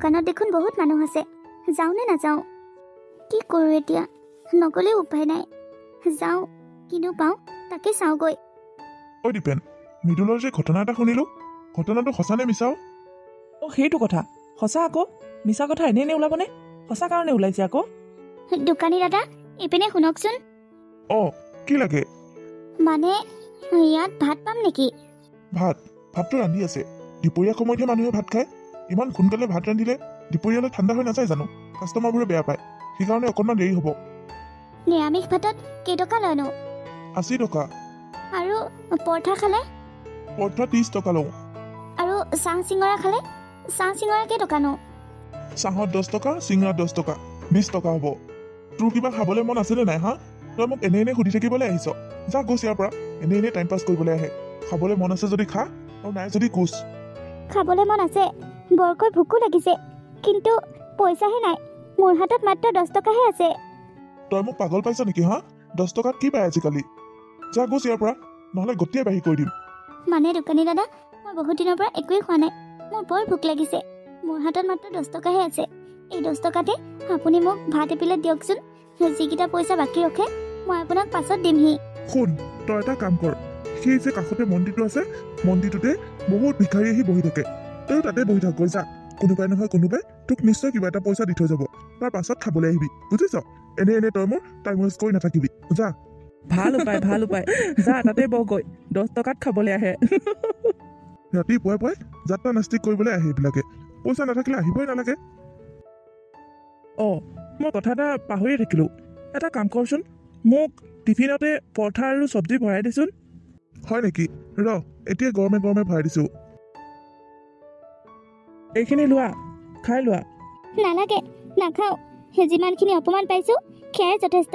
দোকানত দেখোন বহুত মানুহ আছে, যাওঁ নে নাযাওঁ? কি কৰোঁ এতিয়া? নগ'লেও উপায় নাই। যাওঁ, কিনো পাওঁ তাকে চাওঁগৈ। ঐ দীপেন, মৃদুলৰ যে ঘটনা এটা শুনিলোঁ, ঘটনাটো সঁচা নে মিছাও? সেইটো কথা সঁচা আকৌ। মিছা কথা এনেই ওলাবনে? সঁচা কাৰণে ওলাইছে আকৌ। দোকানী দাদা, এইপিনে শুনকচোন। কি লাগে? মানে ইয়াত ভাত পাম নেকি? ভাতটো ৰান্ধি আছে। দুপৰীয়া সময়তহে মানুহে ভাত খায়। ইমান সোনকালে ভাত ৰান্ধিলে দুপৰীয়ালৈ ঠাণ্ডা হৈ নাযায় জানো? কাষ্টমাৰবোৰে বেয়া পায়, সেইকাৰণে অকণমান দেৰি হ'ব। নিৰামিষ ভাতত কেইটকা লয়নো? 80 টকা। আৰু পৰঠা খালে? পৰঠা 30 টকা লওঁ। আৰু চাহ চিঙৰা খালে? চাহ চিঙৰা কেইটকানো? চাহত 10 টকা, চিঙৰাত 10 টকা, 20 টকা হ'ব। তোৰ কিবা খাবলৈ মন আছেনে নাই হা? তই মোক এনে সুধি থাকিবলৈ আহিছ? যা গোছ ইয়াৰ পৰা। এনে টাইম পাছ কৰিবলৈ আহে। খাবলৈ মন আছে যদি খা, আৰু নাই যদি গোছ। খাবলৈ মন আছে, বৰকৈ ভোকো লাগিছে, কিন্তু পইচাহে নাই। মোৰ হাতত মাত্ৰ 10 টকাহে আছে। তই মোক পাগল পাইছ নেকি হা? 10 টকাত কি পায় আজিকালি? যা গোছ ইয়াৰ পৰা, নহ'লে গতিয়ে বাঢ়ি কৰি দিম। মানে দোকানী দাদা, মই বহুত দিনৰ পৰা একোৱেই খোৱা নাই। মোৰ বৰ ভোক লাগিছে। মোৰ হাতত মাত্ৰ 10 টকাহে আছে। এই 10 টকাতে আপুনি মোক ভাত এপিলেট দিয়কচোন। যিকেইটা পইচা বাকী ৰখে মই আপোনাক পাছত দিমহি। শুন, তই এটা কাম কৰ। সেই যে কাষতে মন্দিৰটো আছে, মন্দিৰটোতে বহুত ভিক্ষাৰী আহি বহি থাকে। তইও তাতে বহি থাক গৈ যা। কোনোবাই নহয় কোনোবাই তোক নিশ্চয় কিবা এটা পইচা দি থৈ যাব। তাৰ পাছত খাবলৈ আহিবি, বুজিছ? এনে তই মোৰ টাইম ৱেষ্ট কৰি নাথাকিবি, যা। ভাল উপায় যা তাতে বহগৈ। 10 টকাত খাবলৈ আহে। ৰাতিপুৱাই যাত্ৰা নাস্তিক কৰিবলৈ আহে এইবিলাকে। পইচা নাথাকিলে আহিবই নালাগে। মই কথা এটা পাহৰিয়ে থাকিলোঁ। এটা কাম কৰচোন, মোক টিফিনতে পৰঠা আৰু চব্জি ভৰাই দেচোন। হয় নেকি? ৰ, এতিয়া গৰমে ভৰাই দিছোঁ। এইখিনি লোৱা, খাই লোৱা। নালাগে, নাখাওঁ। যিমানখিনি অপমান পাইছোঁ সেয়াই যথেষ্ট,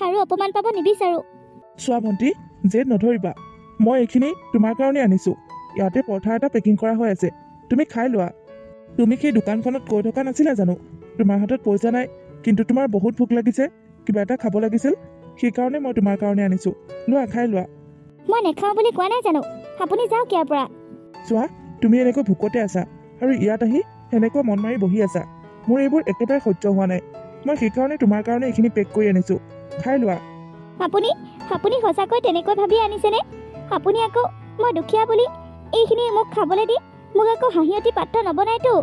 আৰু অপমান পাব নিবিচাৰোঁ। চোৱা ভণ্টি, জেদ নধৰিবা। মই এইখিনি তোমাৰ কাৰণে আনিছোঁ। ইয়াতে পৰঠা এটা পেকিং কৰা হৈ আছে, তুমি খাই লোৱা। তুমি সেই দোকানখনত কৈ থকা নাছিলা জানো তোমাৰ হাতত পইচা নাই, কিন্তু তোমাৰ বহুত ভোক লাগিছে, কিবা এটা খাব লাগিছিল, সেইকাৰণে মই তোমাৰ কাৰণে আনিছোঁ। লোৱা, খাই লোৱা। মই নেখাওঁ বুলি কোৱা নাই জানো? আপুনি যাওক ইয়াৰ পৰা। চোৱা, তুমি এনেকৈ ভোকতে আছা আৰু ইয়াত আহি এনেকৈ মন মাৰি বহি আছা। মোৰ এইবোৰ একেবাৰে সহ্য হোৱা নাই। মই সেইকাৰণে তোমাৰ কাৰণে এইখিনি পেক কৰি আনিছোঁ, খাই লোৱা। আপুনি সঁচাকৈ তেনেকৈ ভাবি আনিছেনে? আপুনি আকৌ মই দুখীয়া বুলি এইখিনি মোক খাবলৈ দি মোক আকৌ হাঁহিয়তী পাত্ৰ নবনাইতো?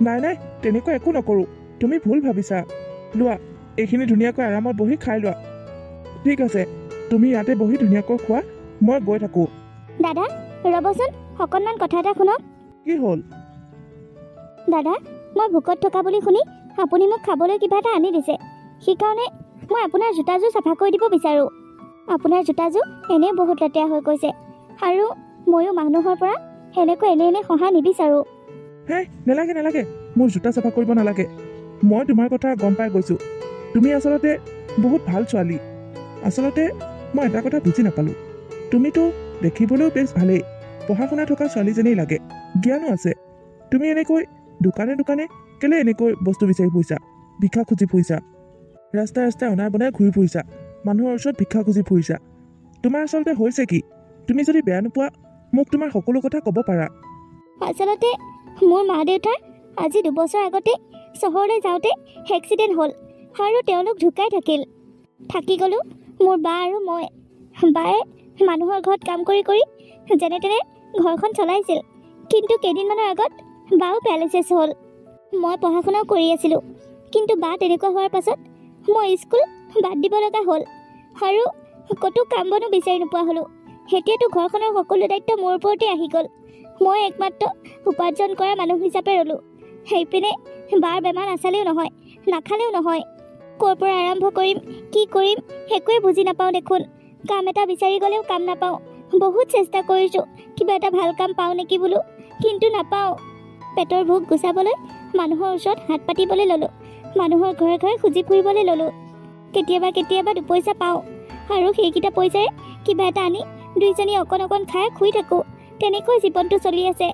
নাই, তেনেকৈ একো নকৰোঁ। তুমি ভুল ভাবিছা। লোৱা, এইখিনি ধুনীয়াকৈ আৰামত বহি খাই লোৱা। ঠিক আছে, তুমি ইয়াতে বহি ধুনীয়াকৈ খোৱা, মই গৈ থাকোঁ। দাদা ৰ'বচোন, অকণমান কথা এটা শুনক। কি হ'ল? দাদা, মই ভোকত থকা বুলি শুনি আপুনি মোক খাবলৈ কিবা এটা আনি দিছে। সেইকাৰণে মই আপোনাৰ জোতাযোৰ চাফা কৰি দিব বিচাৰোঁ। আপোনাৰ জোতাযোৰ এনেই বহুত লেতেৰা হৈ গৈছে, আৰু ময়ো মানুহৰ পৰা সেনেকৈ এনে সহায় নিবিচাৰোঁ। হে, নালাগে, মোৰ জোতা চাফা কৰিব নালাগে। মই তোমাৰ কথা গম পাই গৈছোঁ। তুমি আচলতে বহুত ভাল ছোৱালী। আচলতে মই এটা কথা বুজি নাপালোঁ। তুমিতো দেখিবলৈও বেছ ভালেই, পঢ়া শুনা থকা ছোৱালীজনী লাগে, জ্ঞানো আছে। তুমি এনেকৈ দোকানে কেলে এনেকৈ বস্তু বিচাৰি ফুৰিছা, ভিক্ষা খুজি ফুৰিছা, ৰাস্তাই অনাই বনাই ঘূৰি ফুৰিছা, মানুহৰ ওচৰত ভিক্ষা খুজি ফুৰিছা? তোমাৰ আচলতে হৈছে কি? তুমি যদি বেয়া নোপোৱা মোক তোমাৰ সকলো কথা ক'ব পাৰা। আচলতে মোৰ মা দেউতাৰ আজি 2 বছৰ আগতে চহৰলৈ যাওঁতে এক্সিডেণ্ট হ'ল, আৰু তেওঁলোক ঢুকাই থাকি গ'লোঁ মোৰ বা আৰু মই। বায়ে মানুহৰ ঘৰত কাম কৰি যেনে তেনে ঘৰখন চলাইছিল, কিন্তু কেইদিনমানৰ আগত বাও পেৰালাইচিছ হ'ল। মই পঢ়া শুনাও কৰি আছিলোঁ, কিন্তু বা তেনেকুৱা হোৱাৰ পাছত মই স্কুল বাদ দিব লগা হ'ল, আৰু ক'তো কাম বনো বিচাৰি নোপোৱা হ'লোঁ। এতিয়াতো ঘৰখনৰ সকলো দায়িত্ব মোৰ ওপৰতে আহি গ'ল। মই একমাত্ৰ উপাৰ্জন কৰা মানুহ হিচাপে ৰ'লোঁ। সেইপিনে বাৰ বেমাৰ নাচালেও নহয়, নাখালেও নহয়। ক'ৰ পৰা আৰম্ভ কৰিম, কি কৰিম একোৱে বুজি নাপাওঁ দেখোন। কাম এটা বিচাৰি গ'লেও কাম নাপাওঁ। বহুত চেষ্টা কৰিছোঁ কিবা এটা ভাল কাম পাওঁ নেকি বোলো, কিন্তু নাপাওঁ। পেটৰ ভোক গুচাবলৈ মানুহৰ ওচৰত হাত পাতিবলৈ ল'লোঁ, মানুহৰ ঘৰে খুজি ফুৰিবলৈ ল'লোঁ। কেতিয়াবা 2 পইচা পাওঁ, আৰু সেইকেইটা পইচাৰে কিবা এটা আনি দুইজনী অকণ খাই শুই থাকোঁ। তেনেকৈ জীৱনটো চলি আছে।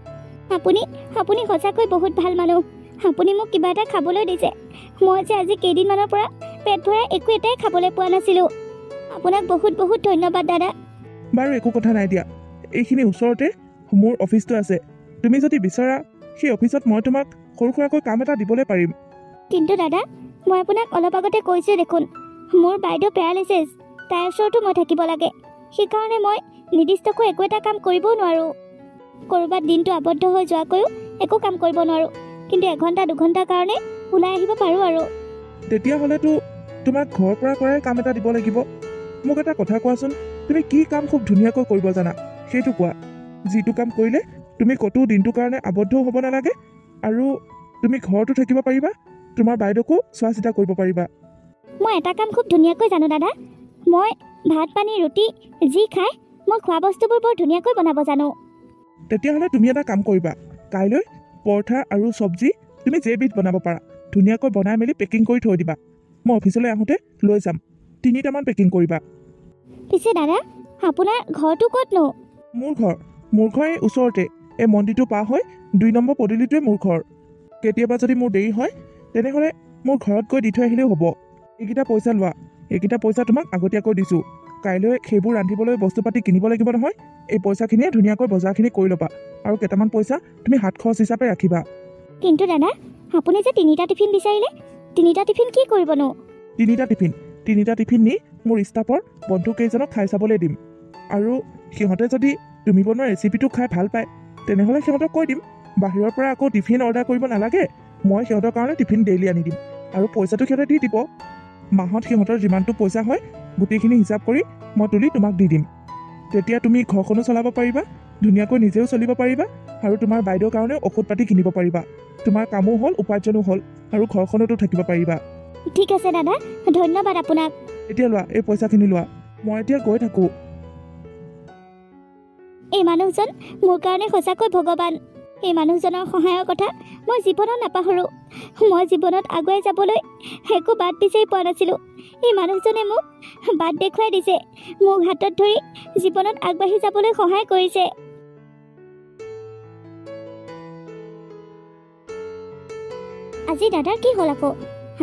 আপুনি সঁচাকৈ বহুত ভাল মানুহ। আপুনি মোক কিবা এটা খাবলৈ দিছে। মই যে আজি কেইদিনমানৰ পৰা পেট ভৰাই একো এটাই খাবলৈ পোৱা নাছিলোঁ। আপোনাক বহুত ধন্যবাদ দাদা। বাৰু একো কথা নাই দিয়া, এইখিনি ওচৰতে মোৰ অফিচটো আছে। তুমি যদি বিচৰা সেই অফিচত মই তোমাক সৰু সুৰাকৈ কাম এটা দিবলৈ পাৰিম। কিন্তু দাদা, মই আপোনাক অলপ আগতে কৈছোঁ দেখোন, মোৰ বাইদেউ পেৰালাইচিছ, তাইৰ ওচৰতো মই থাকিব লাগে। সেইকাৰণে মই নিৰ্দিষ্টকৈ একো এটা কাম কৰিবও নোৱাৰোঁ। ক'ৰবাত দিনটো আবদ্ধ হৈ যোৱাকৈও একো কাম কৰিব নোৱাৰোঁ, কিন্তু 1 ঘণ্টা 2 ঘণ্টাৰ কাৰণে ওলাই আহিব পাৰোঁ আৰু। তেতিয়াহ'লেতো তোমাক ঘৰৰ পৰা কৰাই কাম এটা দিব লাগিব। মোক এটা কথা কোৱাচোন, তুমি কি কাম খুব ধুনীয়াকৈ কৰিব জানা সেইটো কোৱা। যিটো কাম কৰিলে তুমি ক'তো দিনটোৰ কাৰণে আবদ্ধও হ'ব নালাগে আৰু তুমি ঘৰতো থাকিব পাৰিবা, তোমাৰ বাইদেউকো চোৱা চিতা কৰিব পাৰিবা। মই এটা কাম খুব ধুনীয়াকৈ জানো দাদা। মই ভাত পানী ৰুটি যি খাই মই খোৱা বস্তুবোৰ বৰ ধুনীয়াকৈ বনাব জানো। তেতিয়াহ'লে তুমি এটা কাম কৰিবা, কাইলৈ পৰঠা আৰু চব্জি তুমি যেইবিধ বনাব পাৰা ধুনীয়াকৈ বনাই মেলি পেকিং কৰি থৈ দিবা। মই অফিচলৈ আহোঁতে লৈ যাম। 3টামান পেকিং কৰিবা। পিছে দাদা, আপোনাৰ ঘৰটো ক'তনো? মোৰ ঘৰ এই ওচৰতে, এই মন্দিৰটো পাৰ হৈ 2 নম্বৰ পদূলিটোৱে মোৰ ঘৰ। কেতিয়াবা যদি মোৰ দেৰি হয় তেনেহ'লে মোৰ ঘৰত গৈ দি থৈ আহিলেও হ'ব। এইকেইটা পইচা লোৱা, এইকেইটা পইচা তোমাক আগতীয়াকৈ দিছোঁ। কাইলৈ সেইবোৰ ৰান্ধিবলৈ বস্তু পাতি কিনিব লাগিব নহয়। এই পইচাখিনিয়ে ধুনীয়াকৈ বজাৰখিনি কৰি ল'বা আৰু কেইটামান পইচা তুমি হাত খৰচ হিচাপে ৰাখিবা। কিন্তু দাদা, আপুনি যে 3টা টিফিন বিচাৰিলে, 3টা টিফিন কি কৰিবনো? 3টা টিফিন নি মোৰ ষ্টাফৰ বন্ধু কেইজনক খাই চাবলৈ দিম। আৰু সিহঁতে যদি তুমি বনোৱা ৰেচিপিটো খাই ভাল পায় তেনেহ'লে সিহঁতক কৈ দিম বাহিৰৰ পৰা আকৌ টিফিন অৰ্ডাৰ কৰিব নালাগে, মই সিহঁতৰ কাৰণে টিফিন ডেইলি আনি দিম আৰু পইচাটো সিহঁতে দি দিব। মাহত সিহঁতৰ যিমানটো পইচা হয় গোটেইখিনি হিচাপ কৰি মই তুলি তোমাক দি দিম। তেতিয়া তুমি ঘৰখনো চলাব পাৰিবা, ধুনীয়াকৈ নিজেও চলিব পাৰিবা আৰু তোমাৰ বাইদেউৰ কাৰণেও ঔষধ পাতি কিনিব পাৰিবা। তোমাৰ কামো হ'ল, উপাৰ্জনো হ'ল আৰু ঘৰখনতো থাকিব পাৰিবা। ঠিক আছে দাদা, ধন্যবাদ আপোনাক। এতিয়া লোৱা, এই পইচাখিনি লোৱা। মই এতিয়া গৈ থাকোঁ। এই মানুহজন মোৰ কাৰণে সঁচাকৈ ভগৱান। এই মানুহজনৰ সহায়ৰ কথা মই জীৱনত নাপাহৰোঁ। মই জীৱনত আগুৱাই যাবলৈ একো বাট বিচাৰি পোৱা নাছিলোঁ। এই মানুহজনে মোক বাট দেখুৱাই দিছে, মোক হাতত ধৰি জীৱনত আগবাঢ়ি যাবলৈ সহায় কৰিছে। আজি দাদাৰ কি হ'ল আকৌ?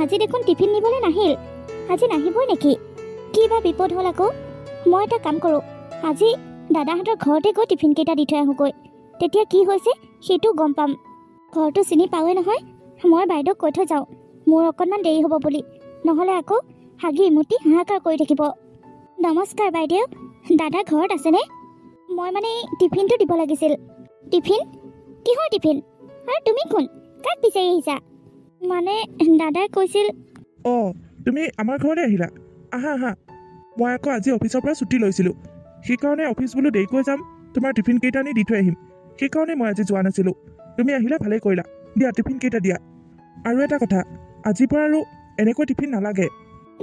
আজি দেখোন টিফিন নিবলৈ নাহিল। আজি নাহিবই নেকি? কি বা বিপদ হ'ল আকৌ? মই এটা কাম কৰোঁ, আজি দাদাহঁতৰ ঘৰতে গৈ টিফিনকেইটা দি থৈ আহোঁগৈ। তেতিয়া কি হৈছে সেইটো গম পাম। ঘৰটো চিনি পাওঁৱেই নহয়। মই বাইদেউক কৈ থৈ যাওঁ মোৰ অকণমান দেৰি হ'ব বুলি, নহ'লে আকৌ হাগি মুতি হাহাকাৰ কৰি থাকিব। নমস্কাৰ বাইদেউ, দাদা ঘৰত আছেনে? মই মানে টিফিনটো দিব লাগিছিল। টিফিন? কিহৰ টিফিন? আৰু তুমি কোন? কাক বিচাৰি আহিছা? মানে দাদাই কৈছিল। অঁ, তুমি আমাৰ ঘৰলৈ আহিলা? আহা আহা। মই আকৌ আজি অফিচৰ পৰা ছুটি লৈছিলোঁ, সেইকাৰণে অফিচ বোলো দেৰিকৈ যাম, তোমাৰ টিফিন কেইটা আনি দি থৈ আহিম। সেইকাৰণে মই আজি যোৱা নাছিলোঁ। তুমি আহিলা, ভালেই কৰিলা। দিয়া টিফিন কেইটা দিয়া। আৰু এটা কথা, আজিৰ পৰা আৰু এনেকৈ টিফিন নালাগে।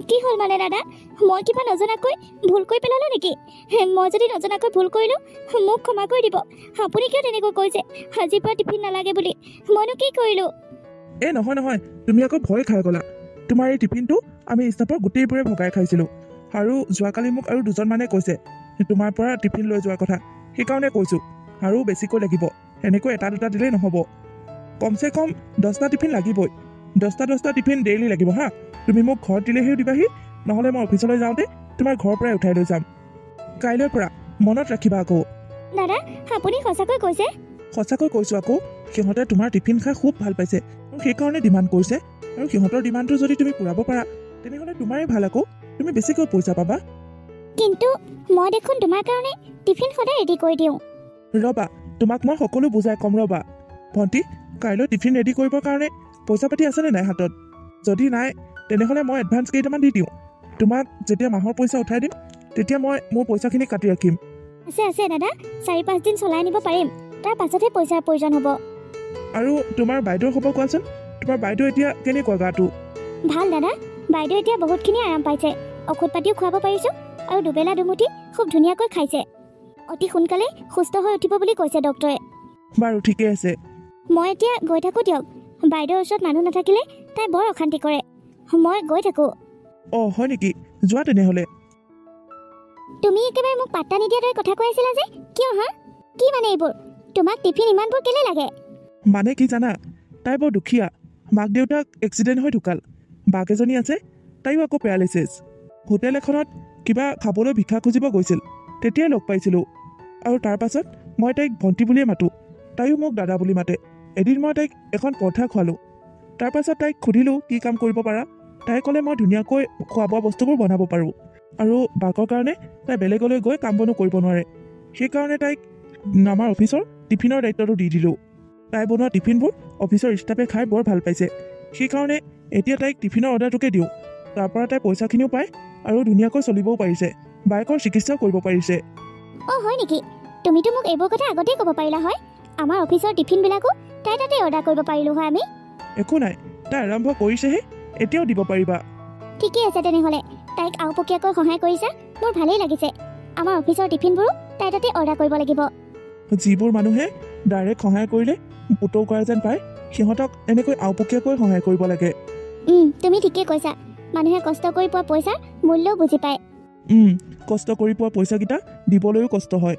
কি হ'ল মানে দাদা? মই কিবা নজনাকৈ ভুল কৰি পেলালোঁ নেকি? মই যদি নজনাকৈ ভুল কৰিলোঁ মোক ক্ষমা কৰি দিব। আপুনি কিয় তেনেকৈ কৈছে আজিৰ পৰা টিফিন নালাগে বুলি? মইনো কি কৰিলোঁ? এই নহয় নহয়, তুমি আকৌ ভয় খাই গ'লা। তোমাৰ এই টিফিনটো আমি ষ্টাফৰ গোটেইবোৰে ভগাই খাইছিলোঁ আৰু যোৱাকালি মোক আৰু 2জনমানে কৈছে তোমাৰ পৰা টিফিন লৈ যোৱাৰ কথা, সেইকাৰণে কৈছোঁ। আৰু বেছিকৈ লাগিব, এনেকৈ 1-2টা দিলেই নহ'ব। কমচে কম 10টা টিফিন লাগিবই। 10টা টিফিন ডেইলি লাগিব হা। তুমি মোক ঘৰত দিলেহে দিবাহি, নহ'লে মই অফিচলৈ যাওঁতে তোমাৰ ঘৰৰ পৰাই উঠাই লৈ যাম। কাইলৈৰ পৰা মনত ৰাখিবা আকৌ। দাদা আপুনি সঁচাকৈ কৈছে? সঁচাকৈ কৈছোঁ আকৌ। সিহঁতে তোমাৰ টিফিন খাই খুব ভাল পাইছে আৰু সেইকাৰণে ডিমাণ্ড কৰিছে। আৰু সিহঁতৰ ডিমাণ্ডটো যদি তুমি পূৰাব পাৰা তেনেহ'লে তোমাৰেই ভাল আকৌ, তুমি বেছিকৈ পইচা পাবা। কিন্তু মই দেখোন তোমাৰ কাৰণে টিফিন সদায় ৰেডি কৰি দিওঁ। ৰ'বা, তোমাক মই সকলো বুজাই ক'ম ৰ'বা। ভণ্টি, কাইলৈ টিফিন ৰেডি কৰিবৰ কাৰণে পইচা পাতি আছেনে নাই হাতত? যদি নাই তেনেহ'লে মই এডভান্স কেইটামান দি দিওঁ। তোমাক যেতিয়া মাহৰ পইচা উঠাই দিম তেতিয়া মই মোৰ পইচাখিনি কাটি ৰাখিম। আছে দাদা, 4-5 দিন চলাই নিব পাৰিম, তাৰ পাছতহে পইচাৰ প্ৰয়োজন হ'ব। আৰু তোমাৰ বাইদেউৰ খবৰ কোৱাচোন। তোমাৰ বাইদেউ এতিয়া কেনেকুৱা গাটো? ভাল দাদা, বাইদেউ এতিয়া বহুতখিনি আৰাম পাইছে। ঔষধ পাতিও খুৱাব পাৰিছোঁ আৰু দুবেলা দুমুঠি খুব ধুনীয়াকৈ খাইছে। অতি সোনকালে সুস্থ হৈ উঠিব বুলি কৈছে ডক্টৰে। বাৰু ঠিকে আছে। মই এতিয়া গৈ থাকোঁ দিয়ক। বাইদেউৰ ওচৰত মানুহ নাথাকিলে তাই বৰ অশান্তি কৰে। মই গৈ থাকোঁ। অঁ হয় নেকি? যোৱা তেনেহ'লে। তুমি একেবাৰে মোক পাত্তা নিদিয়াৰ দৰে কথা কৈ আছিলা যে, কিয় হা? কি মানে এইবোৰ? তোমাক টিফিন ইমানবোৰ কেলে লাগে? মানে কি জানা, তাই বৰ দুখীয়া। মাক দেউতাক এক্সিডেণ্ট হৈ ঢুকাল। বাক এজনী আছে, তাইও আকৌ পেৰালাইচিছ। হোটেল এখনত কিবা খাবলৈ ভিক্ষা খুজিব গৈছিল, তেতিয়াই লগ পাইছিলোঁ। আৰু তাৰ পাছত মই তাইক ভণ্টি বুলিয়ে মাতোঁ, তাইও মোক দাদা বুলি মাতে। এদিন মই তাইক এখন পৰঠা খোৱালোঁ। তাৰপাছত তাইক সুধিলোঁ কি কাম কৰিব পাৰা। তাই ক'লে মই ধুনীয়াকৈ খোৱা বোৱা বস্তুবোৰ বনাব পাৰোঁ আৰু বাকৰ কাৰণে তাই বেলেগলৈ গৈ কাম বনো কৰিব নোৱাৰে। সেইকাৰণে তাইক আমাৰ অফিচৰ টিফিনৰ দায়িত্বটো দি দিলোঁ। তাই বনোৱা টিফিনবোৰ অফিচৰ ষ্টাফে খাই বৰ ভাল পাইছে। সেইকাৰণে এতিয়া তাইক টিফিনৰ অৰ্ডাৰটোকে দিওঁ। তাৰ পৰা তাই পইচাখিনিও পায় আৰু ধুনীয়াকৈ চলিবও পাৰিছে, বায়েকৰ চিকিৎসাও কৰিব পাৰিছে। অঁ হয় নেকি? তুমিতো মোক এইবোৰ কথা আগতেই ক'ব পাৰিলা হয়। আমাৰ অফিচৰ টিফিনবিলাকো তাই তাতে অৰ্ডাৰ কৰিব পাৰিলোঁ হয় আমি। একো নাই, তাই আৰম্ভ কৰিছেহে, এতিয়াও দিব পাৰিবা। ঠিকেই আছে তেনেহ'লে, তাইক আওপকীয়াকৈ সহায় কৰিছা, মোৰ ভালেই লাগিছে। আমাৰ অফিচৰ টিফিনবোৰো তাই তাতে অৰ্ডাৰ কৰিব লাগিব। যিবোৰ মানুহে ডাইৰেক্ট সহায় কৰিলে পুতৌ কৰা যেন পায়, সিহঁতক এনেকৈ আওপকীয়াকৈ সহায় কৰিব লাগে। তুমি ঠিকেই কৈছা। মানুহে কষ্ট কৰি পোৱা পইচাৰ মূল্যও বুজি পায়। কষ্ট কৰি পোৱা পইচাকেইটা দিবলৈও কষ্ট হয়।